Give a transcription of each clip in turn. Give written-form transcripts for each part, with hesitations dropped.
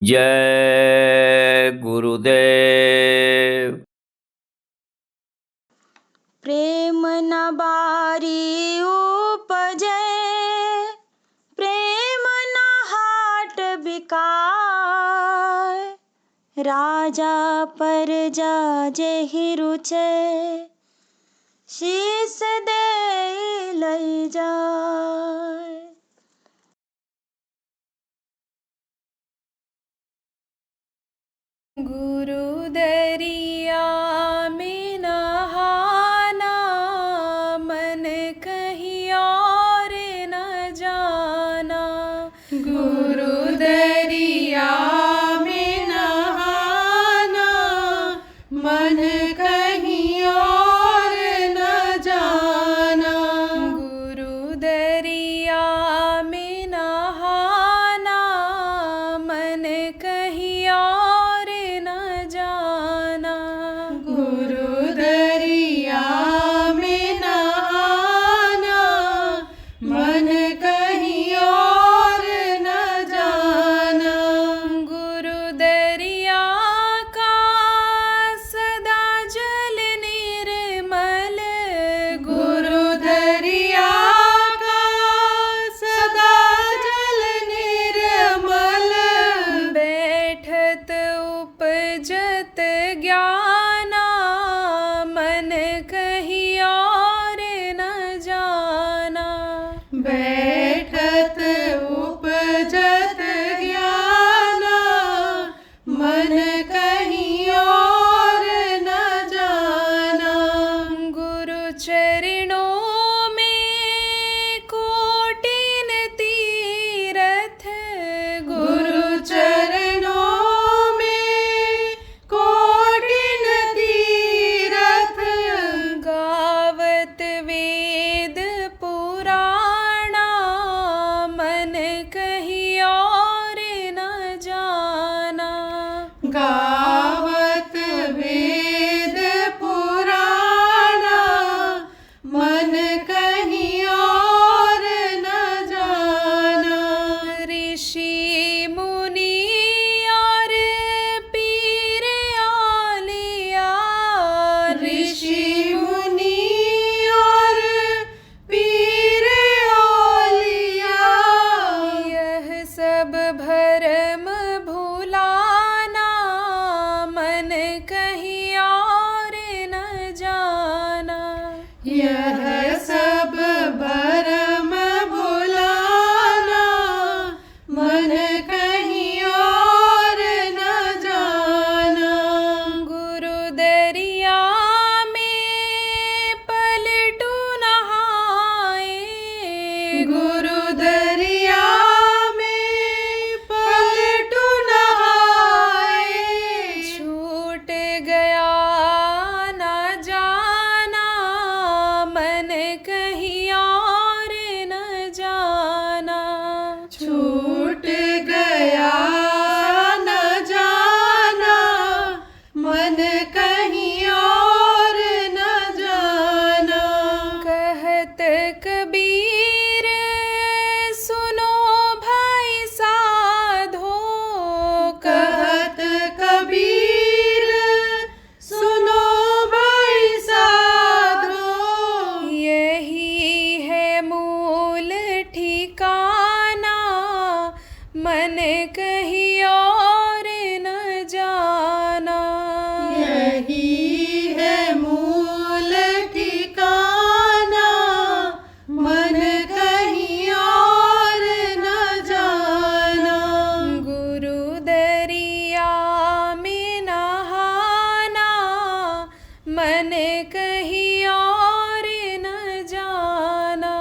जय गुरुदेव। प्रेम न बारी उपजे, प्रेम न हाट बिकाय। राजा परजा जेहि रुचे, शीस दे लई जाय। गुरु दरिया में नहाना, मन कहीं और न जाना। गुरु दरिया में नहाना, मन कहीं और न जाना। गुरु दरिया में नहाना, मन कहीं और न जाना। गुरु दरिया में नहाना, मन कहीं और न जाना। गुरु दरिया का सदा जल निर्मल, गुरु दरिया का सदा जल निर्मल। बैठत उपजत ज्ञाना, मन कहीं और न जाना। बैठत उपजत ज्ञाना, मन कहीं और न जाना। गुरु चरणों में कोटिन तीरथ, गुरु चरणों में कोटिन तीरथ। गावत वेद पुराणा, मन कहीं और न जाना। गावत वेद पुराणा, मन कहीं और न जाना। ऋषि मुनि और पीर आलिया, ऋषि मुनि और पीर आलिया। यह सब भरम भुलाना, मन कहीं और न जाना। यह सब भरम भुलाना, मन कहीं और न जाना। गुरु दरिया में पलटू नहाए, गुरु दरिया में पलटू नहाए। छूट गया न जाना, मन कहीं और न जाना। छूट गया न जाना, मन कहीं और न जाना। कहत कबीर सुनो भाई साधो, कहत कबीर सुनो भाई साधो। यही है मूल ठिकाना, मन कहीं और न जाना। यही है मूल ठिकाना, मन कहीं और न जाना। गुरु दरिया में नहाना, मन कहीं और न जाना।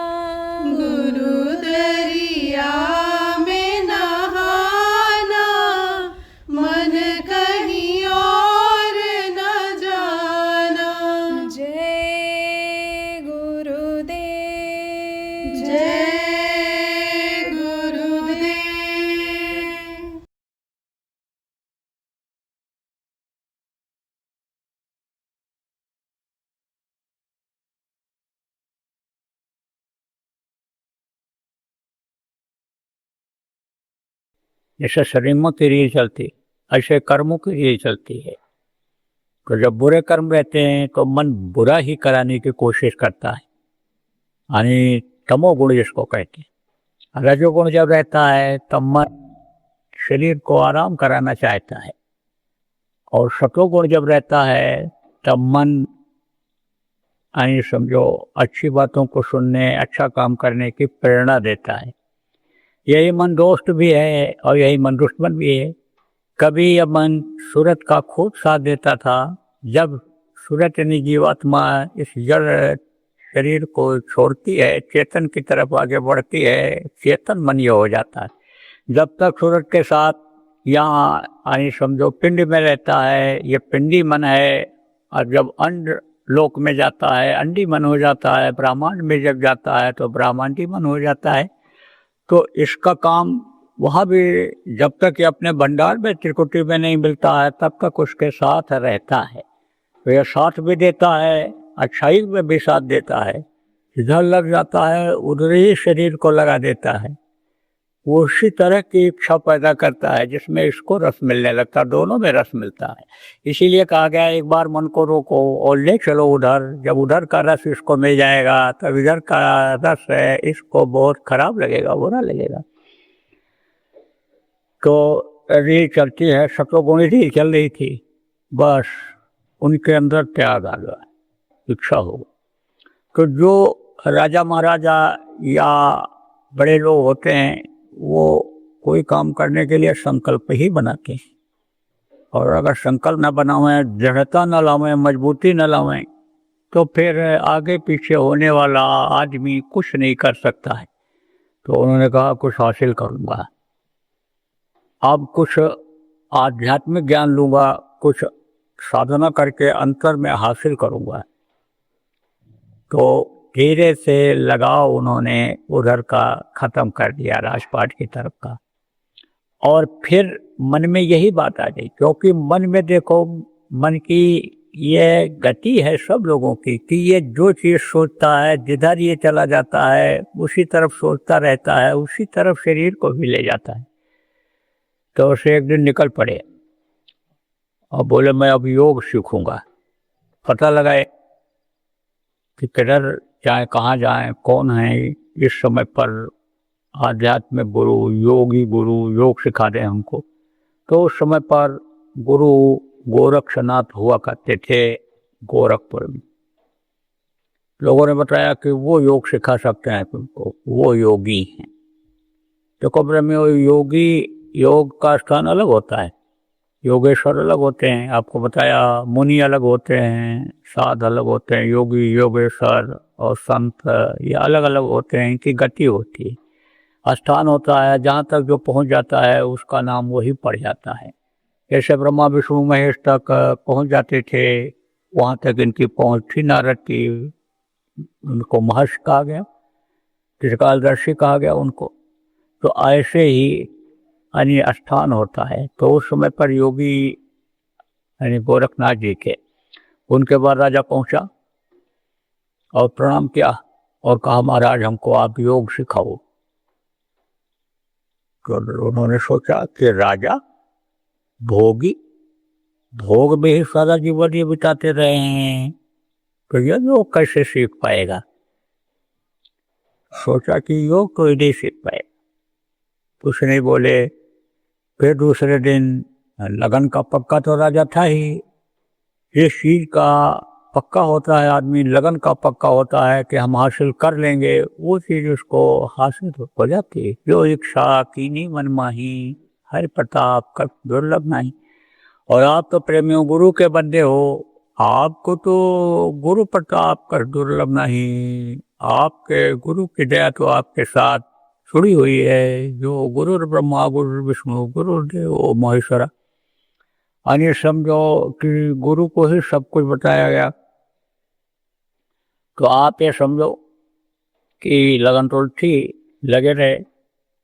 गुरु दरिया में नहाना, मन कहीं और न जाना। जय गुरुदेव, जय गुरुदेव। जैसे शरीरों की रील चलती ऐसे कर्मों की रील चलती है। तो जब बुरे कर्म रहते हैं तो मन बुरा ही कराने की कोशिश करता है, यानी तमोगुण जिसको कहते हैं। रजोगुण जब रहता है तब मन शरीर को आराम कराना चाहता है, और सतोगुण जब रहता है तब मन यानी समझो अच्छी बातों को सुनने, अच्छा काम करने की प्रेरणा देता है। यही मन दोस्त भी है और यही मन दुश्मन भी है। कभी यह मन सूरत का खूब साथ देता था, जब सूरत यानी जीवात्मा इस जड़ शरीर को छोड़ती है, चेतन की तरफ आगे बढ़ती है, चेतन मन ये हो जाता है। जब तक सूरत के साथ यहाँ यानी समझो पिंड में रहता है, ये पिंडी मन है, और जब अंड लोक में जाता है अंडी मन हो जाता है, ब्रह्मांड में जब जाता है तो ब्रह्मांडी मन हो जाता है। तो इसका काम वहाँ भी जब तक ये अपने भंडार में त्रिकुटी में नहीं मिलता है तब तक उसके साथ रहता है। तो यह साथ भी देता है, अच्छाई में भी साथ देता है। इधर लग जाता है उधर ही शरीर को लगा देता है। वो उसी तरह की इच्छा पैदा करता है जिसमें इसको रस मिलने लगता है, दोनों में रस मिलता है। इसीलिए कहा गया एक बार मन को रोको और ले चलो उधर, जब उधर का रस इसको मिल जाएगा तब इधर का रस है इसको बहुत खराब लगेगा, बुरा लगेगा। तो रील चलती है, सतोगुणी रील चल रही थी, बस उनके अंदर त्याग आ गया, इच्छा हो। तो जो राजा महाराजा या बड़े लोग होते हैं वो कोई काम करने के लिए संकल्प ही बनाते हैं, और अगर संकल्प न बनावें, दृढ़ता न लावें, मजबूती न लावें तो फिर आगे पीछे होने वाला आदमी कुछ नहीं कर सकता है। तो उन्होंने कहा कुछ हासिल करूँगा, अब कुछ आध्यात्मिक ज्ञान लूँगा, कुछ साधना करके अंतर में हासिल करूँगा। तो धीरे से लगाव उन्होंने उधर का खत्म कर दिया, राजपाट की तरफ का। और फिर मन में यही बात आ गई, क्योंकि मन में देखो, मन की ये गति है सब लोगों की कि ये जो चीज़ सोचता है जिधर ये चला जाता है उसी तरफ सोचता रहता है, उसी तरफ शरीर को भी ले जाता है। तो उसे एक दिन निकल पड़े और बोले मैं अब योग सीखूंगा। पता लगाए कि किधर जाए, कहाँ जाए, कौन है इस समय पर आध्यात्मिक गुरु, योगी गुरु, योग सिखा दें हमको। तो उस समय पर गुरु गोरक्षनाथ हुआ करते थे गोरखपुर में। लोगों ने बताया कि वो योग सिखा सकते हैं तुमको, वो योगी हैं। तो कब्र में वो योगी, योग का स्थान अलग होता है, योगेश्वर अलग होते हैं, आपको बताया मुनि अलग होते हैं, साध अलग होते हैं, योगी, योगेश्वर और संत ये अलग अलग होते हैं, इनकी गति होती है। स्थान होता है जहाँ तक जो पहुँच जाता है उसका नाम वही पड़ जाता है। जैसे ब्रह्मा विष्णु महेश तक पहुँच जाते थे, वहाँ तक इनकी पहुँच थी नारद की, उनको महर्षि कहा गया, त्रिकालदर्शी कहा गया उनको। तो ऐसे ही यानी स्थान होता है। तो उस समय पर योगी यानी गोरखनाथ जी के, उनके बाद राजा पहुंचा और प्रणाम किया और कहा महाराज हमको आप योग सिखाओ। तो उन्होंने सोचा कि राजा भोगी, भोग में ही सारा जीवन ये बिताते रहे हैं, तो ये योग कैसे सीख पाएगा। सोचा कि योग कोई नहीं सीख पाएगा, कुछ नहीं बोले। फिर दूसरे दिन लगन का पक्का तो राजा था ही, इस चीज का पक्का होता है आदमी, लगन का पक्का होता है कि हम हासिल कर लेंगे, वो चीज उसको हासिल हो जाती है। जो इच्छा कीनी मन माही, हर प्रताप कर दुर्लभ नहीं। और आप तो प्रेमियों गुरु के बंदे हो, आपको तो गुरु प्रताप कर दुर्लभ नहीं, आपके गुरु की दया तो आपके साथ जुड़ी हुई है। जो गुरु ब्रह्मा गुरु विष्णु गुरुदेव महेश्वरा, यानी समझो कि गुरु को ही सब कुछ बताया गया। तो आप ये समझो कि लगन तो थी, लगे रहे,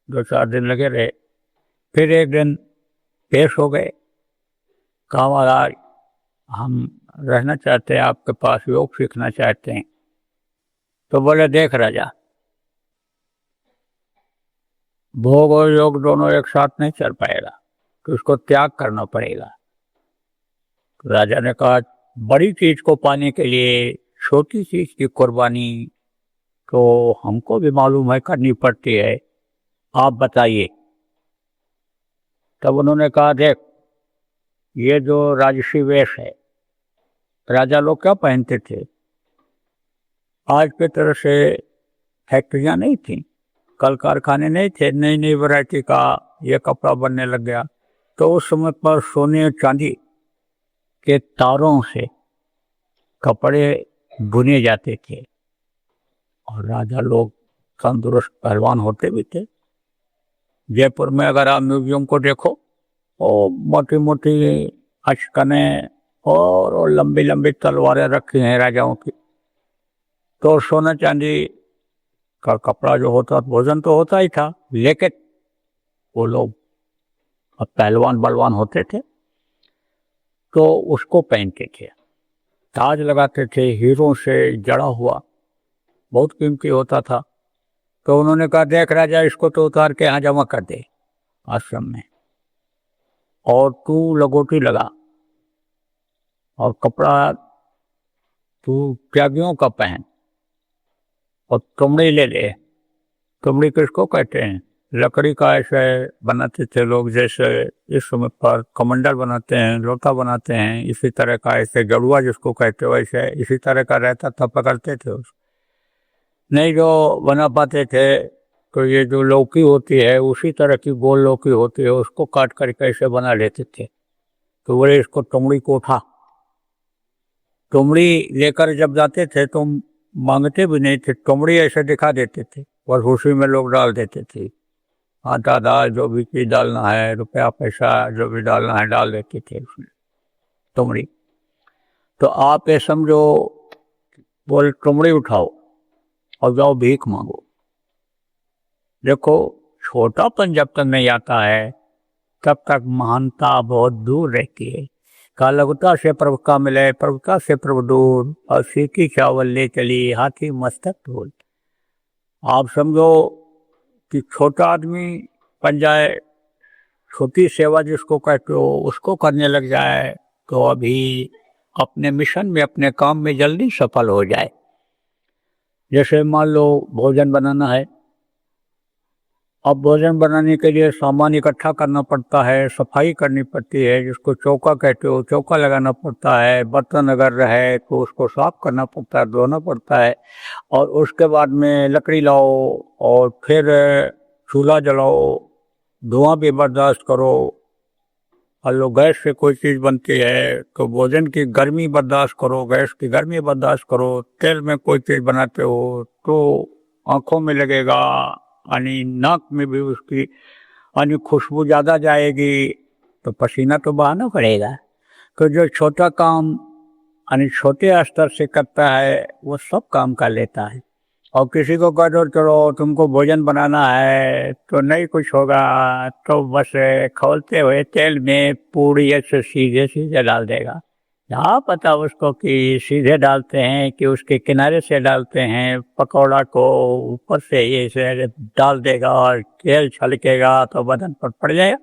2-4 दिन लगे रहे। फिर एक दिन पेश हो गए, कहा महाराज हम रहना चाहते हैं आपके पास, योग सीखना चाहते हैं। तो बोले देख राजा, भोग और योग दोनों एक साथ नहीं चल पाएगा, तो उसको त्याग करना पड़ेगा। तो राजा ने कहा बड़ी चीज को पाने के लिए छोटी चीज की कुर्बानी तो हमको भी मालूम है करनी पड़ती है, आप बताइए। तब उन्होंने कहा देख, ये जो राजसी वेश है, राजा लोग क्या पहनते थे, आज की तरह से फैक्ट्रियां नहीं थी, कल कारखाने नहीं थे, नई नई वैरायटी का ये कपड़ा बनने लग गया। तो उस समय पर सोने चांदी के तारों से कपड़े बुने जाते थे और राजा लोग तंदुरुस्त पहलवान होते भी थे। जयपुर में अगर आप म्यूजियम को देखो, और मोटी मोटी अचकने और लंबी लंबी तलवारें रखी हैं राजाओं की। तो सोना चांदी का कपड़ा जो होता, भोजन तो होता ही था, लेकिन वो लोग अब पहलवान बलवान होते थे तो उसको पहनते थे, ताज लगाते थे, हीरों से जड़ा हुआ, बहुत कीमती होता था। तो उन्होंने कहा देख राजा, इसको तो उतार के यहाँ जमा कर दे आश्रम में, और तू लगोटी लगा और कपड़ा तू त्यागियों का पहन और तुमड़ी ले ले। तुमड़ी किसको कहते हैं? लकड़ी का ऐसे बनाते थे लोग, जैसे इस समय पर कमंडल बनाते हैं, लोटा बनाते हैं, इसी तरह का ऐसे गड़ुआ जिसको कहते हो, वैसे इसी तरह का रहता था, पकड़ते थे उसको। नहीं जो बना पाते थे तो ये जो लौकी होती है उसी तरह की गोल लौकी होती है, उसको काट कर कैसे बना लेते थे। तो बोले इसको तुमड़ी को उठा। तुमड़ी लेकर जब जाते थे तो मांगते भी नहीं थे, तुमड़ी ऐसे दिखा देते थे और उसी में लोग डाल देते थे, आटा दाल जो भी चीज डालना है, रुपया पैसा जो भी डालना है डाल देते थे उसमें तुमड़ी। तो आप ये समझो, बोले तुमड़ी उठाओ और जाओ भीख मांगो। देखो, छोटापन जब तक नहीं आता है तब तक महानता बहुत दूर रहती है। कालगुता से प्रभु का मिले, प्रभुता से प्रभु दूर, और सीखी चावल ले चली हाथी मस्तक ढोल। आप समझो कि छोटा आदमी बन जाए, छोटी सेवा जिसको कहते हो उसको करने लग जाए, तो अभी अपने मिशन में, अपने काम में जल्दी सफल हो जाए। जैसे मान लो भोजन बनाना है, अब भोजन बनाने के लिए सामान इकट्ठा करना पड़ता है, सफाई करनी पड़ती है, जिसको चौका कहते हो, चौका लगाना पड़ता है, बर्तन अगर रहे तो उसको साफ करना पड़ता है, धोना पड़ता है, और उसके बाद में लकड़ी लाओ और फिर चूल्हा जलाओ, धुआं भी बर्दाश्त करो। और लो गैस से कोई चीज़ बनती है तो भोजन की गर्मी बर्दाश्त करो, गैस की गर्मी बर्दाश्त करो। तेल में कोई चीज़ बनाते हो तो आँखों में लगेगा, यानी नाक में भी उसकी यानी खुशबू ज़्यादा जाएगी, तो पसीना तो बहाना पड़ेगा। तो जो छोटा काम यानी छोटे स्तर से करता है वो सब काम कर लेता है। और किसी को कह दो चलो तुमको भोजन बनाना है तो नहीं कुछ होगा, तो बस खोलते हुए तेल में पूरी ऐसे सीधे सीधे डाल देगा। क्या पता उसको कि सीधे डालते हैं कि उसके किनारे से डालते हैं, पकौड़ा को ऊपर से ये से डाल देगा और तेल छलकेगा तो बदन पर पड़ जाएगा।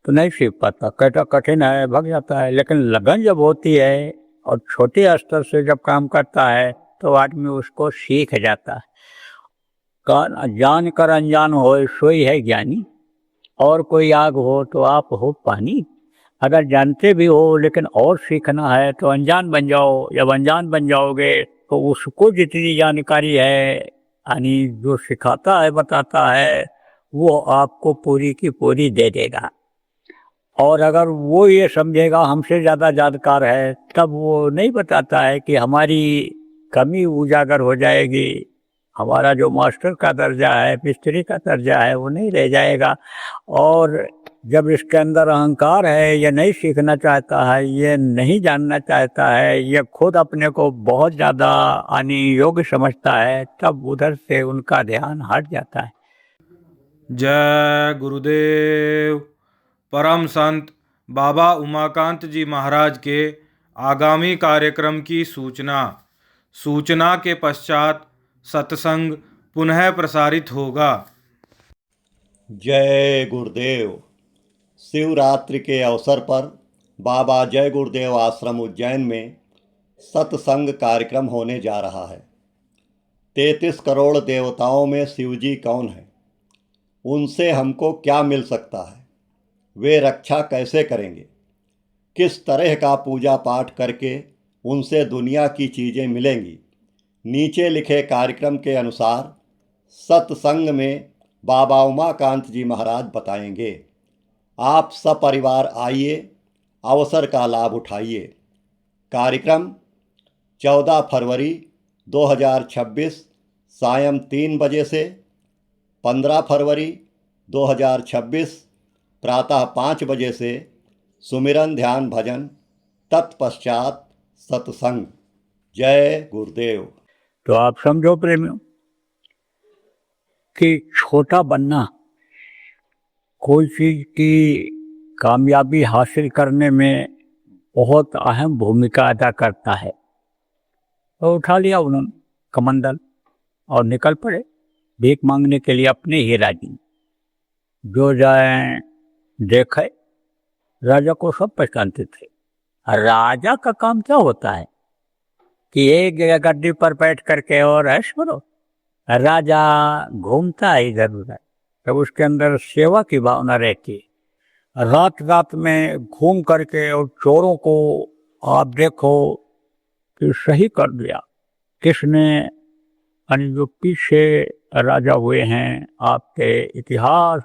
तो नहीं सीख पाता, कहता कठिन है, भाग जाता है। लेकिन लगन जब होती है और छोटे स्तर से जब काम करता है तो आदमी उसको सीख जाता है। जान कर अनजान हो सोई है ज्ञानी, और कोई आग हो तो आप हो पानी। अगर जानते भी हो लेकिन और सीखना है तो अनजान बन जाओ। जब अनजान बन जाओगे तो उसको जितनी जानकारी है, यानी जो सिखाता है बताता है, वो आपको पूरी की पूरी दे देगा। और अगर वो ये समझेगा हमसे ज़्यादा जानकार है, तब वो नहीं बताता है कि हमारी कमी उजागर हो जाएगी, हमारा जो मास्टर का दर्जा है, मिस्त्री का दर्जा है, वो नहीं रह जाएगा। और जब इसके अंदर अहंकार है, ये नहीं सीखना चाहता है, ये नहीं जानना चाहता है, ये खुद अपने को बहुत ज़्यादा यानी योग्य समझता है, तब उधर से उनका ध्यान हट जाता है। जय गुरुदेव। परम संत बाबा उमाकांत जी महाराज के आगामी कार्यक्रम की सूचना के पश्चात सत्संग पुनः प्रसारित होगा। जय गुरुदेव। शिवरात्रि के अवसर पर बाबा जय गुरुदेव आश्रम उज्जैन में सत्संग कार्यक्रम होने जा रहा है। 33 करोड़ देवताओं में शिवजी कौन है? उनसे हमको क्या मिल सकता है? वे रक्षा कैसे करेंगे? किस तरह का पूजा पाठ करके उनसे दुनिया की चीज़ें मिलेंगी? नीचे लिखे कार्यक्रम के अनुसार सत्संग में बाबा उमाकांत जी महाराज बताएंगे। आप सपरिवार आइए, अवसर का लाभ उठाइए। कार्यक्रम 14 फरवरी 2026 सायं 3 बजे से 15 फरवरी 2026 प्रातः 5 बजे से सुमिरन ध्यान भजन, तत्पश्चात सत्संग। जय गुरुदेव। तो आप समझो प्रेमियों कि छोटा बनना कोई चीज की कामयाबी हासिल करने में बहुत अहम भूमिका अदा करता है। तो उठा लिया उन्होंने कमंडल और निकल पड़े भीख मांगने के लिए अपने ही राज्य। जो जाए देखे, राजा को सब पहचानते थे। राजा का काम क्या होता है कि एक गद्दी पर बैठ करके और ऐश करो। राजा घूमता है इधर उधर, तब उसके अंदर सेवा की भावना रहती है। रात रात में घूम करके और चोरों को आप देखो कि सही कर दिया किसने। यानी जो पीछे राजा हुए हैं आपके इतिहास,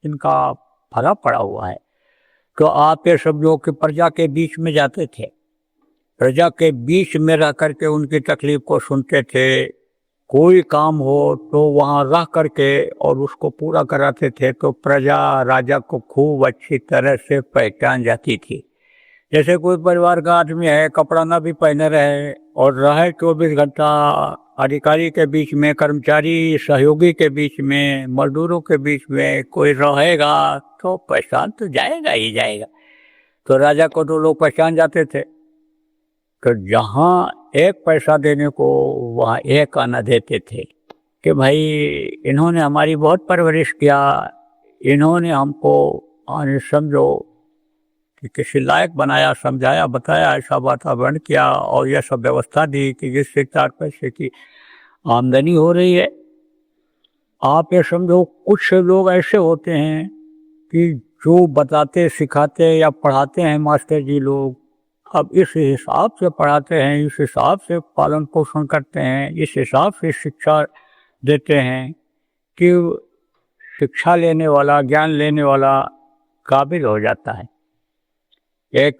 इनका भरा पड़ा हुआ है। तो आप ये समझो कि प्रजा के बीच में जाते थे, प्रजा के बीच में रह करके उनकी तकलीफ को सुनते थे। कोई काम हो तो वहाँ रह करके और उसको पूरा कराते थे, तो प्रजा राजा को खूब अच्छी तरह से पहचान जाती थी। जैसे कोई परिवार का आदमी है, कपड़ा ना भी पहने रहे और रहे 24 घंटा अधिकारी के बीच में, कर्मचारी सहयोगी के बीच में, मजदूरों के बीच में कोई रहेगा तो पहचान तो जाएगा ही जाएगा। तो राजा को तो लोग पहचान जाते थे। तो जहाँ एक पैसा देने को वहाँ एक आना देते थे कि भाई इन्होंने हमारी बहुत परवरिश किया, इन्होंने हमको आने समझो कि किसी लायक बनाया, समझाया, बताया, ऐसा वातावरण किया और यह सब व्यवस्था दी कि जिससे 4 पैसे की आमदनी हो रही है। आप ये समझो कुछ लोग ऐसे होते हैं कि जो बताते, सिखाते या पढ़ाते हैं मास्टर जी लोग, अब इस हिसाब से पढ़ाते हैं, इस हिसाब से पालन पोषण करते हैं, इस हिसाब से शिक्षा देते हैं कि शिक्षा लेने वाला, ज्ञान लेने वाला काबिल हो जाता है। एक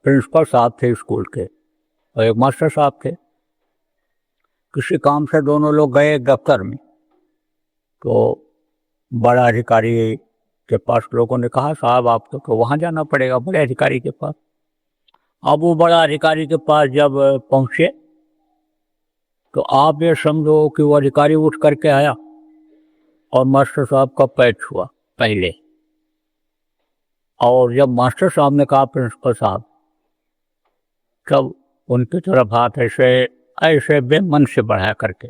प्रिंसिपल साहब थे स्कूल के और एक मास्टर साहब थे। किसी काम से दोनों लोग गए दफ्तर में, तो बड़ा अधिकारी के पास लोगों ने कहा साहब आपको तो वहाँ जाना पड़ेगा, बड़े अधिकारी के पास। अब वो बड़ा अधिकारी के पास जब पहुँचे तो आप ये समझो कि वो अधिकारी उठ करके आया और मास्टर साहब का पैर छुआ पहले। और जब मास्टर साहब ने कहा प्रिंसिपल साहब, तब उनकी तरफ हाथ ऐसे ऐसे बेमन से बढ़ा करके,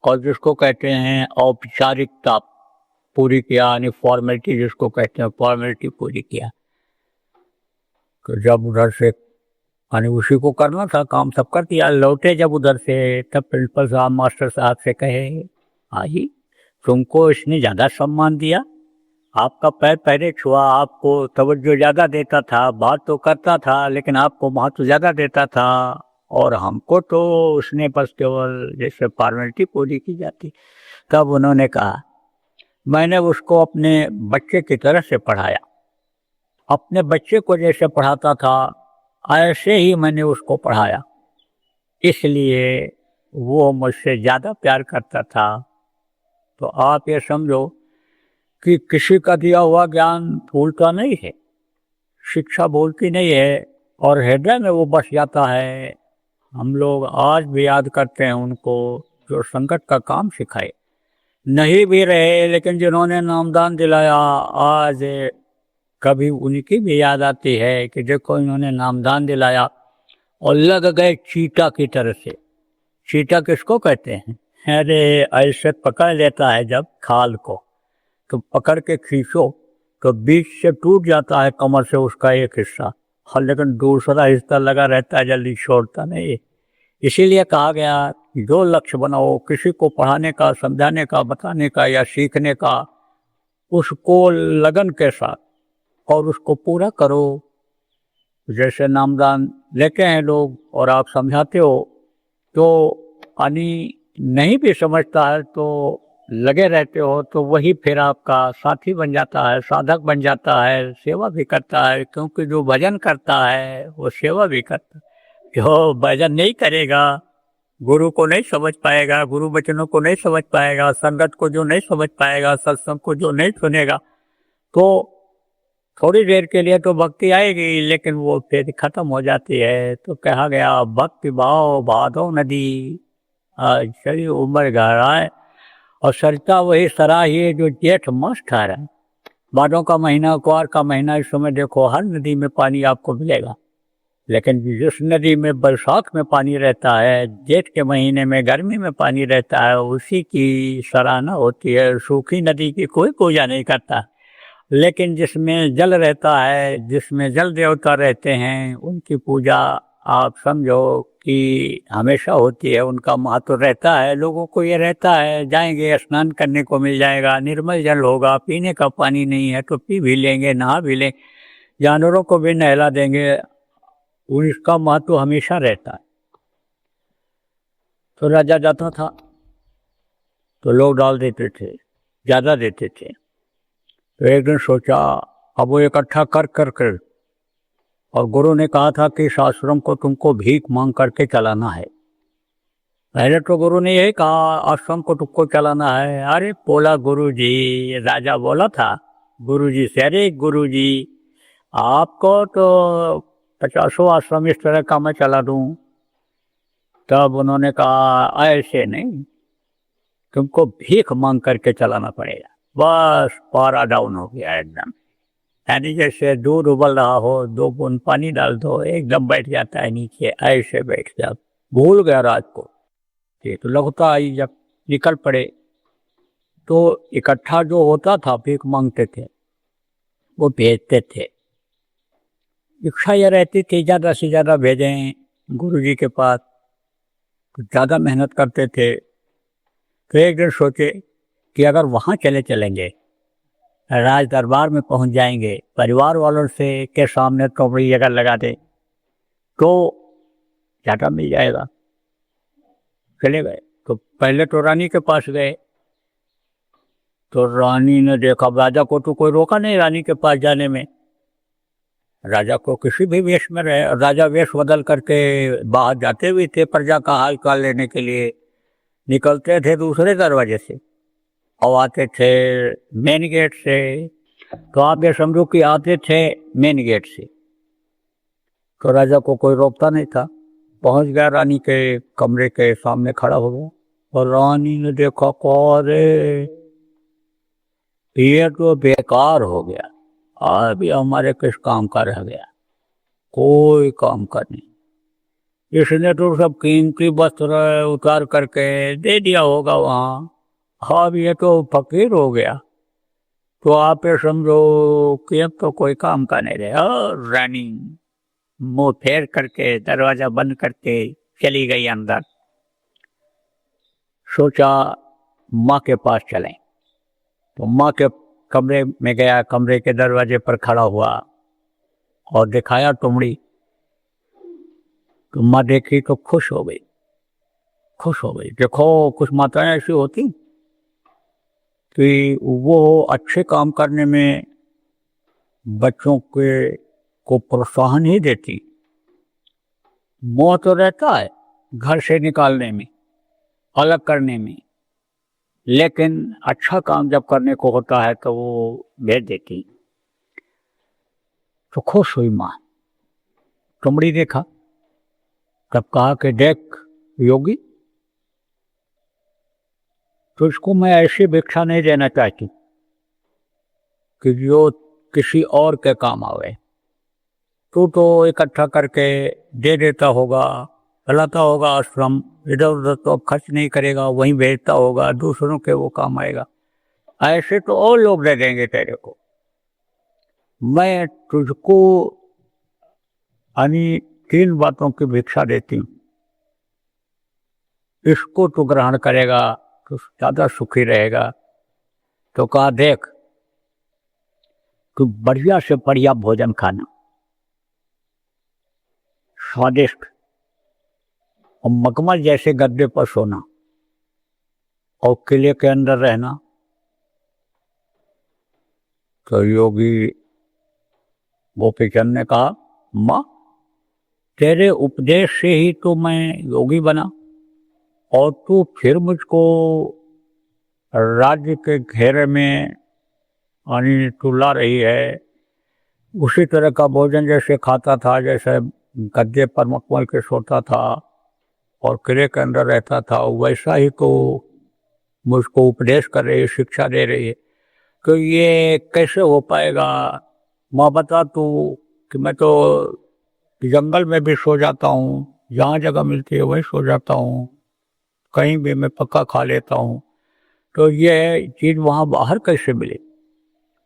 और जिसको कहते हैं औपचारिकता पूरी किया, यानी फॉर्मेलिटी जिसको कहते हैं, फॉर्मेलिटी पूरी किया। तो जब उधर से यानी उसी को करना था, काम सब कर दिया, लौटे जब उधर से, तब प्रिंसिपल साहब मास्टर साहब से कहे, आई तुमको इसने ज़्यादा सम्मान दिया, आपका पैर पहले छुआ, आपको तवज्जो ज़्यादा देता था, बात तो करता था लेकिन आपको महत्व ज़्यादा देता था, और हमको तो उसने बस केवल जैसे फॉर्मेलिटी पूरी की जाती। तब उन्होंने कहा मैंने उसको अपने बच्चे की तरह से पढ़ाया, अपने बच्चे को जैसे पढ़ाता था ऐसे ही मैंने उसको पढ़ाया, इसलिए वो मुझसे ज़्यादा प्यार करता था। तो आप ये समझो कि किसी का दिया हुआ ज्ञान भूलता नहीं है, शिक्षा भूलती नहीं है और हृदय में वो बस जाता है। हम लोग आज भी याद करते हैं उनको जो संकट का काम सिखाए, नहीं भी रहे लेकिन जिन्होंने नामदान दिलाया, आज कभी उनकी भी याद आती है कि देखो इन्होंने नामदान दिलाया और लग गए चीटा की तरह से। चीटा किसको कहते हैं? अरे ऐसे पकड़ लेता है जब खाल को, तो पकड़ के खींचो तो बीच से टूट जाता है कमर से उसका एक हिस्सा, और लेकिन दूसरा हिस्सा लगा रहता है, जल्दी छोड़ता नहीं। इसीलिए कहा गया कि जो लक्ष्य बनाओ किसी को पढ़ाने का, समझाने का, बताने का या सीखने का, उसको लगन के साथ और उसको पूरा करो। जैसे नामदान लेते हैं लोग और आप समझाते हो, तो यानी नहीं भी समझता है तो लगे रहते हो, तो वही फिर आपका साथी बन जाता है, साधक बन जाता है, सेवा भी करता है। क्योंकि जो भजन करता है वो सेवा भी करता है। जो भजन नहीं करेगा, गुरु को नहीं समझ पाएगा, गुरु वचनों को नहीं समझ पाएगा, संगत को जो नहीं समझ पाएगा, सत्संग को जो नहीं सुनेगा, तो थोड़ी देर के लिए तो भक्ति आएगी, लेकिन वो फिर खत्म हो जाती है। तो कहा गया भक्ति भाव बाधो नदी, शरीर उमर गहराए, और सरिता वही सराही है जो जेठ मास ठहरा। बादों का महीना, कुआर का महीना, इस समय देखो हर नदी में पानी आपको मिलेगा, लेकिन जिस नदी में बरसात में पानी रहता है, जेठ के महीने में गर्मी में पानी रहता है, उसी की सराहना होती है। सूखी नदी की कोई पूजा नहीं करता, लेकिन जिसमें जल रहता है, जिसमें जल देवता रहते हैं, उनकी पूजा आप समझो कि हमेशा होती है। उनका महत्व रहता है, लोगों को ये रहता है जाएंगे स्नान करने को मिल जाएगा, निर्मल जल होगा, पीने का पानी नहीं है तो पी भी लेंगे, नहा भी लेंगे, जानवरों को भी नहला देंगे, उसका महत्व हमेशा रहता है। तो राजा जाता था तो लोग डाल देते थे, ज़्यादा देते थे। तो एक दिन सोचा अब वो इकट्ठा कर और गुरु ने कहा था कि इस आश्रम को तुमको भीख मांग करके चलाना है। पहले तो गुरु ने यही कहा आश्रम को तुमको चलाना है। अरे बोला गुरु जी, राजा बोला था गुरु जी से, अरे गुरु जी आपको तो 50 आश्रम इस तरह का मैं चला दूं। तब उन्होंने कहा ऐसे नहीं, तुमको भीख मांग करके चलाना पड़ेगा। बस पारा डाउन हो गया एकदम, यानी जैसे दूध उबल रहा हो, 2 बूंद पानी डाल दो एकदम बैठ जाता है नीचे, ऐसे बैठ जा। भूल गया रात को। ये तो लगता आई जब निकल पड़े तो इकट्ठा जो होता था भीख मांगते थे वो भेजते थे। इच्छा यह रहती थी ज़्यादा से ज़्यादा भेजें गुरु जी के पास, तो ज़्यादा मेहनत करते थे। तो एक दिन सोचे कि अगर वहाँ चलेंगे, राज दरबार में पहुंच जाएंगे, परिवार वालों से के सामने कमरी अगर लगा दे तो ज़्यादा मिल जाएगा। चले गए। तो पहले तो रानी के पास गए, तो रानी ने देखा, राजा को तो कोई रोका नहीं रानी के पास जाने में। राजा को किसी भी वेश में रहे, राजा वेश बदल करके बाहर जाते हुए थे प्रजा का हाल चाल लेने के लिए, निकलते थे दूसरे दरवाजे से और आते थे मेन गेट से। तो आप ये समझो कि आते थे मेन गेट से, तो राजा को कोई रोकता नहीं था। पहुंच गया, रानी के कमरे के सामने खड़ा हो गया और रानी ने देखा अरे ये तो बेकार हो गया, अभी हमारे किस काम का रह गया, कोई काम का नहीं। इसने तो सब कीमती वस्त्र उतार करके दे दिया होगा वहाँ, अब ये तो फकीर हो गया, तो आप ये समझो कि अब तो कोई काम का नहीं रहे। और रानी मुंह फेर करके दरवाजा बंद करके चली गई अंदर। सोचा माँ के पास चलें, तो माँ के कमरे में गया, कमरे के दरवाजे पर खड़ा हुआ और दिखाया तुमड़ी। तो माँ देखी तो खुश हो गई, खुश हो गई। देखो कुछ माताएं ऐसी होती कि वो अच्छे काम करने में बच्चों को प्रोत्साहन ही देती। मोह तो रहता है घर से निकालने में, अलग करने में, लेकिन अच्छा काम जब करने को होता है तो वो भेज देती। तो खुश हुई माँ, तुमड़ी देखा, तब कहा कि देख योगी, तो इसको मैं ऐसी भिक्षा नहीं देना चाहती कि जो किसी और के काम आवे। तू तो इकट्ठा करके दे देता होगा, चलाता होगा आश्रम, इधर उधर तो खर्च नहीं करेगा, वहीं भेजता होगा, दूसरों के वो काम आएगा। ऐसे तो और लोग दे देंगे तेरे को। मैं तुझको यानी 3 बातों की भिक्षा देती हूँ, इसको तू ग्रहण करेगा तो ज्यादा सुखी रहेगा। तो कहा देख, तू बढ़िया से बढ़िया भोजन खाना, स्वादिष्ट, और मखमल जैसे गद्दे पर सोना, और किले के अंदर रहना। तो योगी गोपीचंद ने कहा, माँ तेरे उपदेश से ही तो मैं योगी बना, और तू फिर मुझको राज्य के घेरे में यानी तू ला रही है। उसी तरह का भोजन जैसे खाता था, जैसे गद्दे पर मखमल के सोता था और किले के अंदर रहता था, वैसा ही तो मुझको उपदेश कर रही है, शिक्षा दे रही है। तो ये कैसे हो पाएगा? माँ बता तू कि मैं तो जंगल में भी सो जाता हूँ, जहाँ जगह मिलती है वहीं सो जाता हूँ, कहीं भी मैं पक्का खा लेता हूँ, तो ये चीज़ वहाँ बाहर कैसे मिले?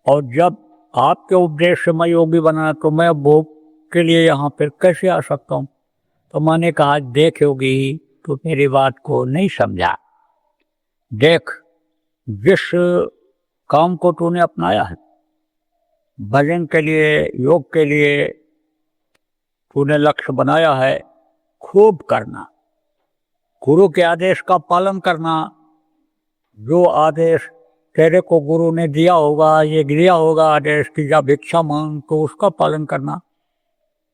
और जब आपके उपदेश से मैं योगी बना तो मैं भोग के लिए यहाँ पर कैसे आ सकता हूँ? तो मैंने कहा, देख योगी, तू मेरी बात को नहीं समझा। देख, जिस काम को तूने अपनाया है, भजन के लिए, योग के लिए तूने लक्ष्य बनाया है, खूब करना, गुरु के आदेश का पालन करना। जो आदेश तेरे को गुरु ने दिया होगा, ये दिया होगा आदेश कि जा भिक्षा मांग, तो उसका पालन करना।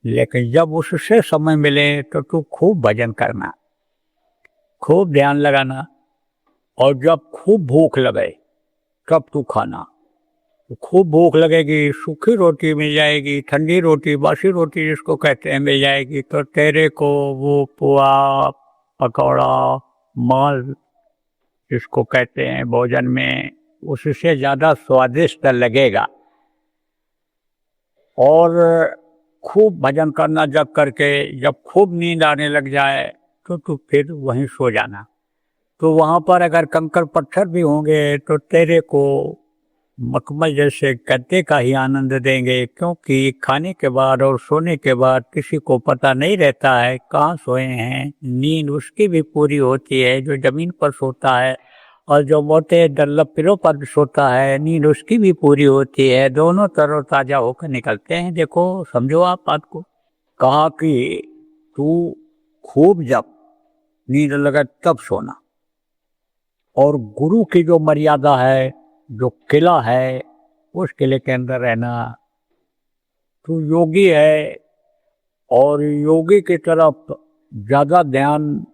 लेकिन जब उससे समय मिले तो तू खूब भजन करना, खूब ध्यान लगाना, और जब खूब भूख लगे तब तू खाना। तो खूब भूख लगेगी, सूखी रोटी मिल जाएगी, ठंडी रोटी, बासी रोटी जिसको कहते हैं, मिल जाएगी, तो तेरे को वो पुआ, पकौड़ा, माल जिसको कहते हैं भोजन में, उससे ज़्यादा स्वादिष्ट लगेगा। और खूब भजन करना जब करके, जब खूब नींद आने लग जाए तो तू फिर वहीं सो जाना। तो वहाँ पर अगर कंकड़ पत्थर भी होंगे तो तेरे को मखमल जैसे गद्दे का ही आनंद देंगे, क्योंकि खाने के बाद और सोने के बाद किसी को पता नहीं रहता है कहाँ सोए हैं। नींद उसकी भी पूरी होती है जो जमीन पर सोता है, और जो मोटे डल्लपिरों पर सोता है, नींद उसकी भी पूरी होती है। दोनों तरोताजा होकर निकलते हैं। देखो, समझो आप बात को। कहा कि तू खूब जब नींद लगे तब सोना, और गुरु की जो मर्यादा है, जो किला है, उस किले के अंदर रहना। तू योगी है, और योगी की तरफ ज़्यादा ध्यान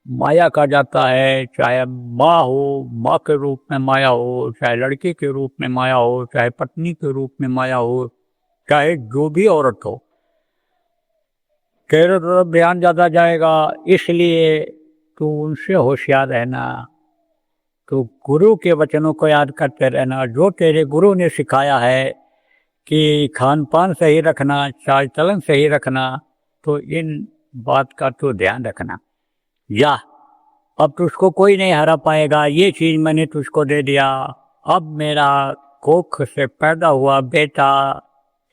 माया का जाता है, चाहे माँ हो, माँ के रूप में माया हो, चाहे लड़की के रूप में माया हो, चाहे पत्नी के रूप में माया हो, चाहे जो भी औरत हो, तेरे तरफ ध्यान ज़्यादा जाएगा। इसलिए तू उनसे होशियार रहना, तो गुरु के वचनों को याद करते रहना। जो तेरे गुरु ने सिखाया है कि खान पान सही रखना, चाल चलन सही रखना, तो इन बात का तो ध्यान रखना। या अब तुझको कोई नहीं हरा पाएगा, ये चीज़ मैंने तुझको दे दिया, अब मेरा कोख से पैदा हुआ बेटा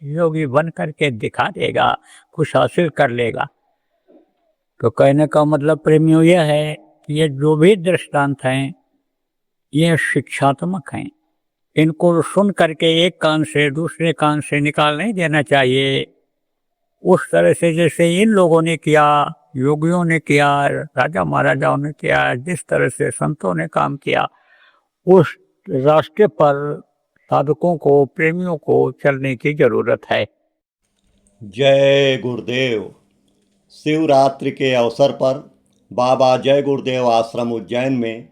योगी बन करके दिखा देगा, कुछ हासिल कर लेगा। तो कहने का मतलब प्रेमियों यह है कि ये जो भी दृष्टांत हैं ये शिक्षात्मक हैं। इनको सुन करके एक कान से दूसरे कान से निकाल नहीं देना चाहिए। उस तरह से जैसे इन लोगों ने किया, योगियों ने किया, राजा महाराजाओं ने किया, जिस तरह से संतों ने काम किया, उस रास्ते पर साधकों को, प्रेमियों को चलने की जरूरत है। जय गुरुदेव। शिवरात्रि के अवसर पर बाबा जय गुरुदेव आश्रम उज्जैन में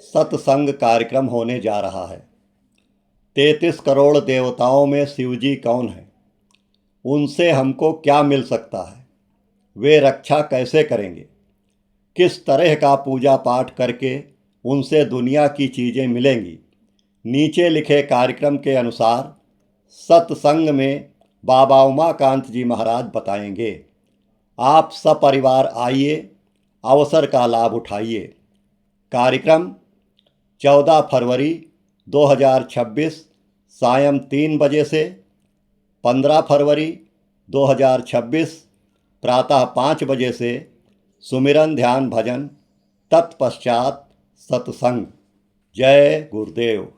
सत्संग कार्यक्रम होने जा रहा है। 33 करोड़ देवताओं में शिवजी कौन है? उनसे हमको क्या मिल सकता है? वे रक्षा कैसे करेंगे? किस तरह का पूजा पाठ करके उनसे दुनिया की चीज़ें मिलेंगी? नीचे लिखे कार्यक्रम के अनुसार सत्संग में बाबा उमाकांत जी महाराज बताएंगे। आप सपरिवार आइए, अवसर का लाभ उठाइए। कार्यक्रम 14 फरवरी 2026 सायं 3 बजे से 15 फरवरी 2026 प्रातः 5 बजे से सुमिरन ध्यान भजन, तत्पश्चात सत्संग। जय गुरुदेव।